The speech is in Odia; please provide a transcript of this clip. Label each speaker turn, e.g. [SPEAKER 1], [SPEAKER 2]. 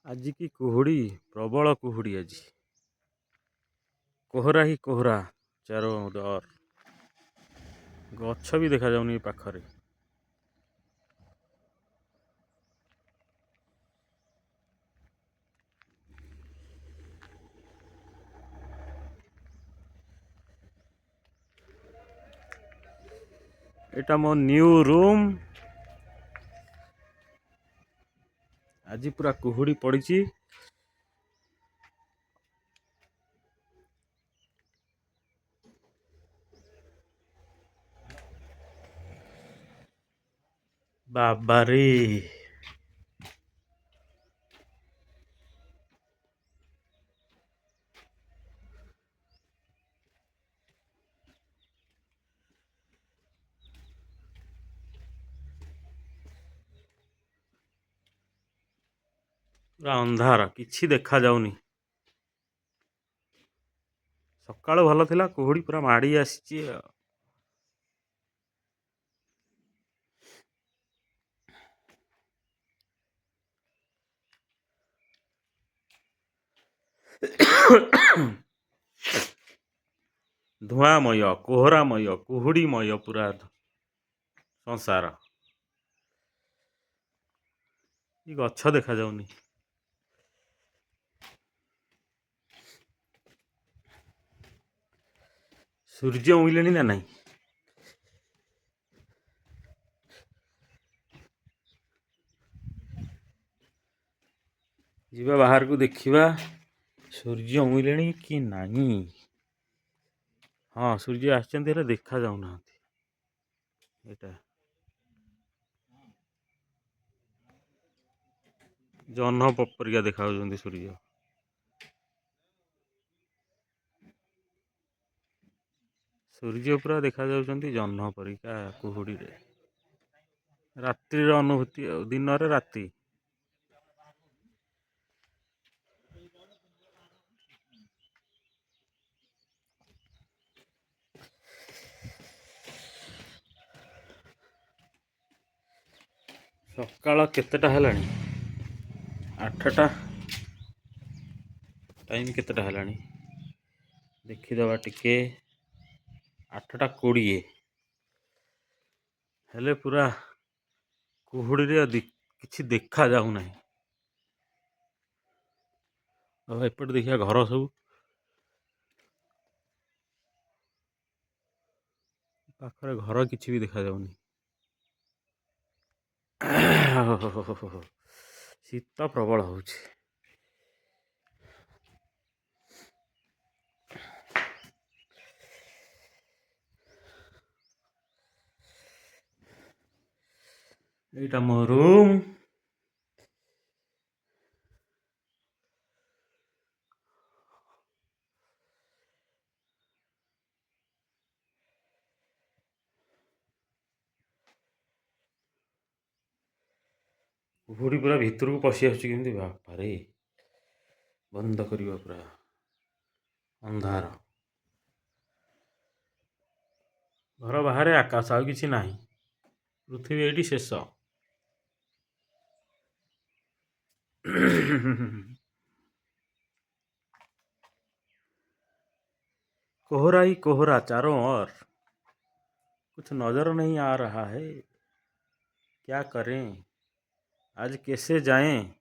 [SPEAKER 1] ଆଜି କି କୁହୁଡ଼ି, ପ୍ରବଳ କୁହୁଡ଼ି ଆଜି। କୋହରା ହିଁ କୋହରା ଚାରୋ ଓର। ଗଛ ବି ଦେଖାଯାଉନି ପାଖରେ। ଏଟା ମୋ ନ୍ୟୁ ରୁମ୍। ଆଜି ପୁରା କୁହୁଡ଼ି ପଡ଼ିଛି। ବାବାରେ ପୁରା ଅନ୍ଧାର, କିଛି ଦେଖା ଯାଉନି। ସକାଳୁ ଭଲ ଥିଲା, କୁହୁଡ଼ି ପୁରା ମାଡ଼ି ଆସିଛି ଆଉ। ଧୂଆଁମୟ, କୋହରାମୟ, କୁହୁଡ଼ିମୟ ପୁରା ସଂସାର। ଗଛ ଦେଖାଯାଉନି। ସୂର୍ଯ୍ୟ ଉଇଁଲେଣି ନା ନାହିଁ? ଯିବା ବାହାରକୁ ଦେଖିବା ସୂର୍ଯ୍ୟ ଉଇଁଲେଣି କି ନାହିଁ। ହଁ, ସୂର୍ଯ୍ୟ ଆସିଛନ୍ତି ହେଲେ ଦେଖା ଯାଉନାହାନ୍ତି। ଏଇଟା ଜହ୍ନ ପରିକା ଦେଖାଯାଉଛନ୍ତି ସୂର୍ଯ୍ୟ। ସୂର୍ଯ୍ୟ ପୁରା ଦେଖାଯାଉଛନ୍ତି ଜହ୍ନ ପରିକା କୁହୁଡ଼ିରେ। ରାତ୍ରିର ଅନୁଭୂତି ଆଉ, ଦିନରେ ରାତି। ସକାଳ କେତେଟା ହେଲାଣି? 8ଟା। ଟାଇମ୍ କେତେଟା ହେଲାଣି ଦେଖିଦେବା ଟିକେ। 8ଟା 20। ହେଲେ ପୁରା କୁହୁଡ଼ିରେ କିଛି ଦେଖା ଯାଉନାହିଁ। ଆଉ ଏପଟେ ଦେଖିବା ଘର ସବୁ। ପାଖରେ ଘର କିଛି ବି ଦେଖାଯାଉନି। ଶୀତ ପ୍ରବଳ ହଉଛି। ଏଇଟା ମୋ ରୁମ୍। କୁହୁଡ଼ି ପୁରା ଭିତରକୁ ପଶି ଆସୁଛି କେମିତି ବାପାରେ। ବନ୍ଦ କରିବା ପୁରା ଅନ୍ଧାର। ଘର ବାହାରେ ଆକାଶ, ଆଉ କିଛି ନାହିଁ। ପୃଥିବୀ ଏଇଠି ଶେଷ। कोहरा ही कोहरा चारों ओर। कुछ नजर नहीं आ रहा है। क्या करें? आज कैसे जाएं?